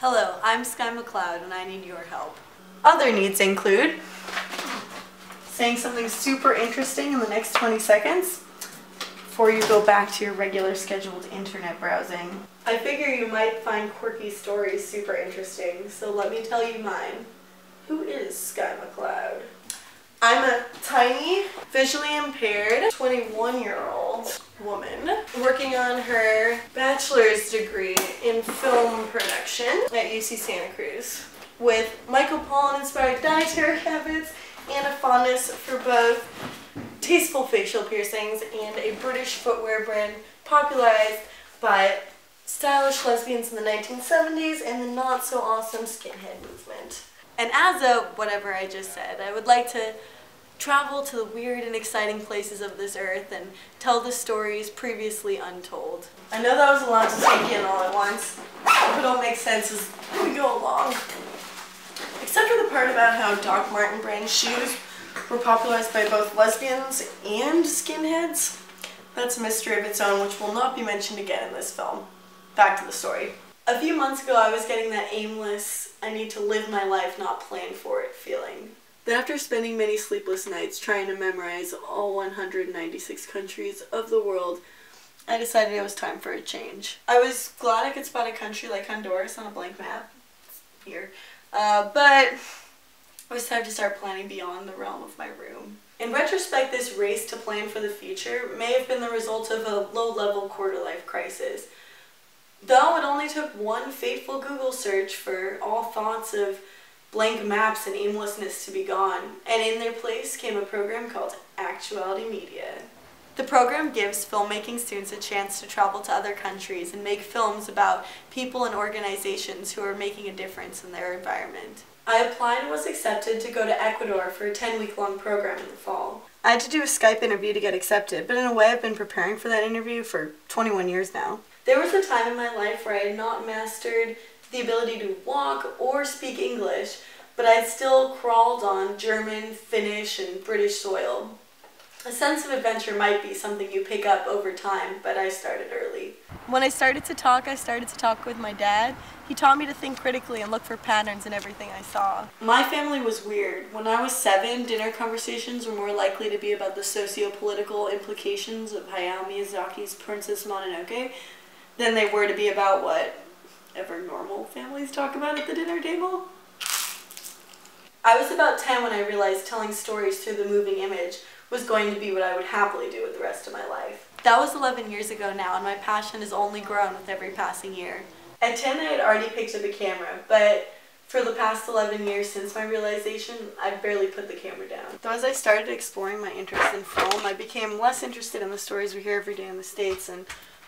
Hello, I'm Sky McLeod and I need your help. Other needs include saying something super interesting in the next 20 seconds before you go back to your regular scheduled internet browsing. I figure you might find quirky stories super interesting, so let me tell you mine. Who is Sky McLeod? I'm a tiny, visually impaired, 21-year-old woman working on her bachelor's degree in film production at UC Santa Cruz with Michael Pollan-inspired dietary habits and a fondness for both tasteful facial piercings and a British footwear brand popularized by stylish lesbians in the 1970s and the not-so-awesome skinhead movement. And as a whatever I just said, I would like to travel to the weird and exciting places of this earth and tell the stories previously untold. I know that was a lot to take in all at once. Hope it all makes sense as we go along. Except for the part about how Doc Marten brand shoes were popularized by both lesbians and skinheads. That's a mystery of its own, which will not be mentioned again in this film. Back to the story. A few months ago, I was getting that aimless, I need to live my life, not plan for it feeling. Then after spending many sleepless nights trying to memorize all 196 countries of the world, I decided it was time for a change. I was glad I could spot a country like Honduras on a blank map here, but it was time to start planning beyond the realm of my room. In retrospect, this race to plan for the future may have been the result of a low-level quarter-life crisis. Though it only took one fateful Google search for all thoughts of blank maps and aimlessness to be gone, and in their place came a program called Actuality Media. The program gives filmmaking students a chance to travel to other countries and make films about people and organizations who are making a difference in their environment. I applied and was accepted to go to Ecuador for a 10-week-long program in the fall. I had to do a Skype interview to get accepted, but in a way I've been preparing for that interview for 21 years now. There was a time in my life where I had not mastered the ability to walk or speak English, but I had still crawled on German, Finnish, and British soil. A sense of adventure might be something you pick up over time, but I started early. When I started to talk with my dad. He taught me to think critically and look for patterns in everything I saw. My family was weird. When I was 7, dinner conversations were more likely to be about the socio-political implications of Hayao Miyazaki's Princess Mononoke than they were to be about whatever normal families talk about at the dinner table. I was about 10 when I realized telling stories through the moving image was going to be what I would happily do with the rest of my life. That was 11 years ago now, and my passion has only grown with every passing year. At 10, I had already picked up a camera, but for the past 11 years since my realization, I've barely put the camera down. Though as I started exploring my interest in film, I became less interested in the stories we hear every day in the States and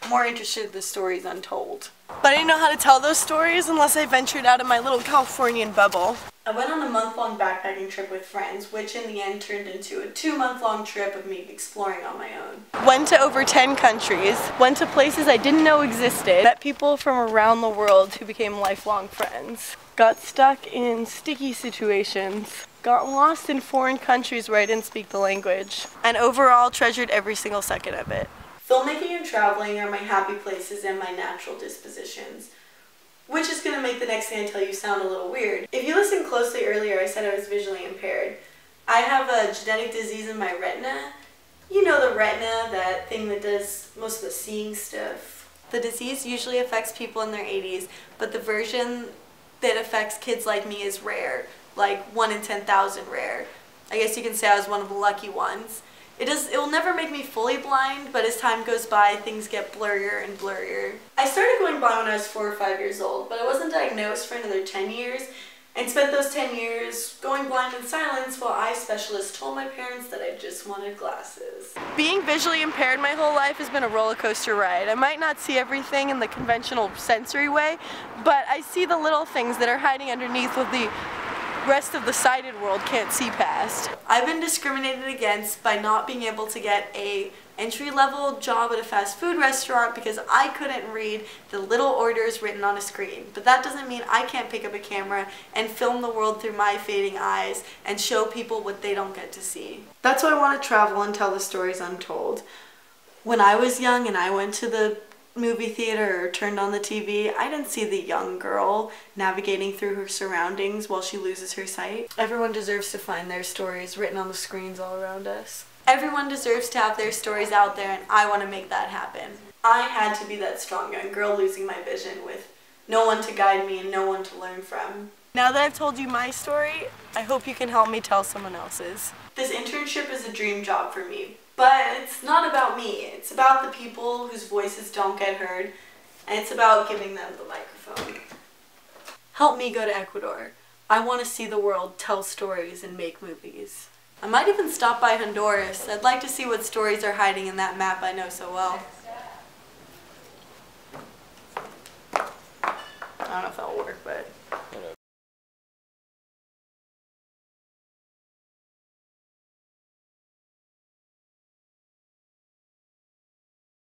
more interested in the stories untold. But I didn't know how to tell those stories unless I ventured out of my little Californian bubble. I went on a month-long backpacking trip with friends, which in the end turned into a 2-month-long trip of me exploring on my own. Went to over 10 countries, went to places I didn't know existed, met people from around the world who became lifelong friends, got stuck in sticky situations, got lost in foreign countries where I didn't speak the language, and overall treasured every single second of it. Filmmaking and traveling are my happy places and my natural dispositions. Which is going to make the next thing I tell you sound a little weird. If you listened closely earlier, I said I was visually impaired. I have a genetic disease in my retina. You know the retina, that thing that does most of the seeing stuff. The disease usually affects people in their 80s, but the version that affects kids like me is rare, like 1 in 10,000 rare. I guess you can say I was one of the lucky ones. It will never make me fully blind, but as time goes by, things get blurrier and blurrier. I started going blind when I was 4 or 5 years old, but I wasn't diagnosed for another 10 years, and spent those 10 years going blind in silence while eye specialists told my parents that I just wanted glasses. Being visually impaired my whole life has been a roller coaster ride. I might not see everything in the conventional sensory way, but I see the little things that are hiding underneath what the rest of the sighted world can't see past. I've been discriminated against by not being able to get a entry-level job at a fast food restaurant because I couldn't read the little orders written on a screen. But that doesn't mean I can't pick up a camera and film the world through my fading eyes and show people what they don't get to see. That's why I want to travel and tell the stories untold. When I was young and I went to the movie theater or turned on the TV, I didn't see the young girl navigating through her surroundings while she loses her sight. Everyone deserves to find their stories written on the screens all around us. Everyone deserves to have their stories out there, and I want to make that happen. I had to be that strong young girl losing my vision with no one to guide me and no one to learn from. Now that I've told you my story, I hope you can help me tell someone else's. This internship is a dream job for me, but it's not about me. It's about the people whose voices don't get heard, and it's about giving them the microphone. Help me go to Ecuador. I want to see the world, tell stories, and make movies. I might even stop by Honduras. I'd like to see what stories are hiding in that map I know so well. I don't know if that'll work, but...